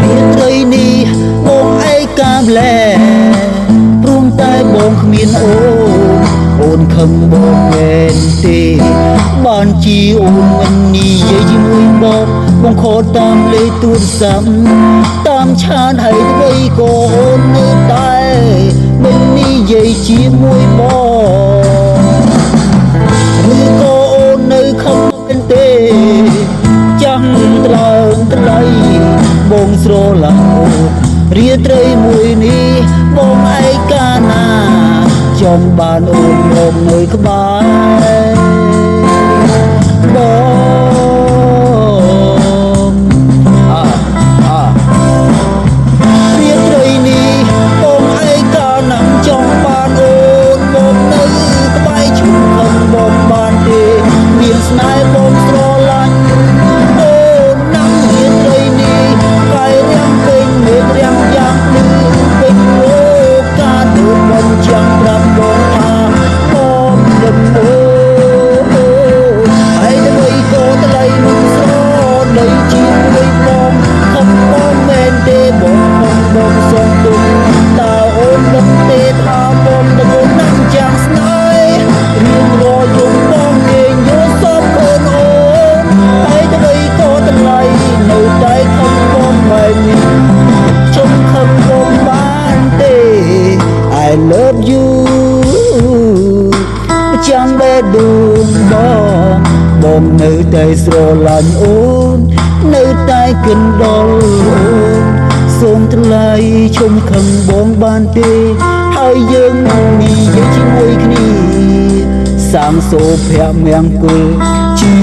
រៀនត្រីនេះបងឯកាម្លែព្រមតែបងគ្មានអូនខឹងបងមែនទេបានជាអូនមិននិយាយជាមួយបងខកតាមលេខទូរស័ព្ទតាមឆាតហើយអ្វីក៏អូននៅតែមិននិយាយជាមួយបងឬក៏អូននៅខំមែនទេចាំត្រើងត្រៃបងស្រឡាញ់អូនរាត្រីមួយនេះបងឯកាណាចង់បានអូនមកនៅក្បែរបងរាត្រីនេះបងឯកាណាចង់បានអូនមកនៅក្បែរជុំខំបងបានទេមានស្នេហ៍បងស្រឡាញ់អូនណាស់រាត្រីនេះកាយរាំងពេញមេឃរាំងយ៉ាងភ្លឺពេញលោកាទៅបងចាំប្រាប់បងថាបងនឹងអូហើយអ្វីក៏ថ្លៃមិនស្រដីជាមួយបងខំបងមែនទេបងសុំទុំតើអូនដឹងទេថាបងទៅណាំចាំស្នេហ៍រៀងរាល់យប់បងគេងយល់សពខ្លួនអូនហើយអ្វីក៏ថ្លៃនៅតែខំបងបែបនេះជុំខំបងបានទេ I love you ចាំបែបដួងបងនៅតែស្រឡាញ់អូននៅតែកិនដល់អូនសូមថ្លៃជុំខឹងបងបានទេហើយយើងនឹងនិយាយជាមួយគ្នាសាងសូភៈមង្គលជា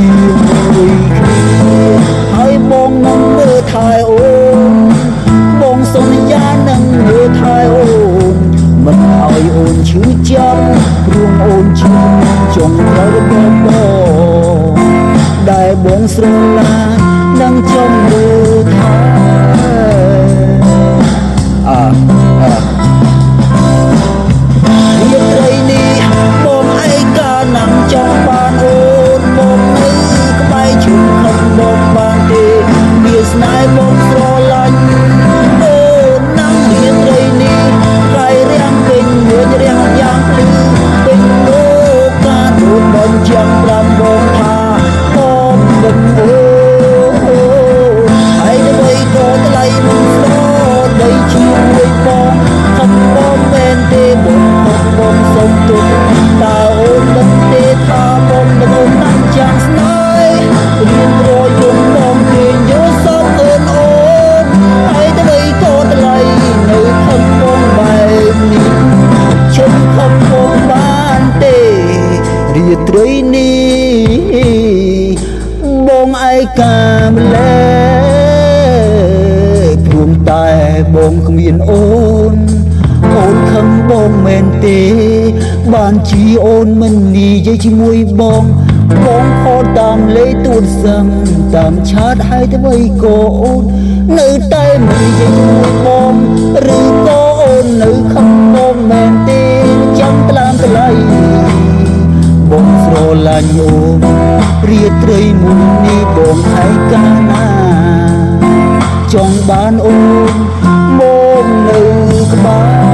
មួយគ្នាហើយបងនឹងមើលថែអូនបងសន្យានឹងមើលថែអូនមិនឲ្យអូនឈឺចាប់ព្រោះអូនឈឺចង់ត្រូវរបស់បងដែលបងស្រឡាញ់នឹងចង់មើលថែរាត្រីនេះបងឯកាណាំចង់បានអូនបងនៅក្បែរជុំខំបងបានទេមានស្នេហ៍បងស្រឡាញ់អូនណាំរាត្រីនេះកាយរាំងពេញមួយរាំងយ៉ាងភ្លឺពេញលោកាទូនបងចាំប្រាប់បងថាបងមិនអូហើយអ្វីក៏ថ្លៃមិនស្រដីជាមួយបងខំបងមែនទេបងសុំទុំតើអូនដឹងទេថាបងនឹងអូនណាំចាំស្នេហ៍រៀងរាល់យប់បងគេងយល់សពខ្លួនអូនហើយអ្វីក៏ថ្លៃនៅខំបងបែបនេះជុំខំបងបានទេរាត្រីនេះបងឯកាម្លែព្រមតែបងគ្មានអូនខឹងបងមែនទេបានជាអូនមិននិយាយជាមួយបងខកតាមលេខទូរស័ព្ទតាមឆាតហើយអ្វីក៏អូននៅតែមិននិយាយជាមួយបងឬក៏អូននៅខឹងបងមែនទេចាំថ្លើមថ្លៃបងស្រឡាញ់អូនរាត្រីមួយនេះបងឯកាណាចង់បានអូនមកនៅក្បែរ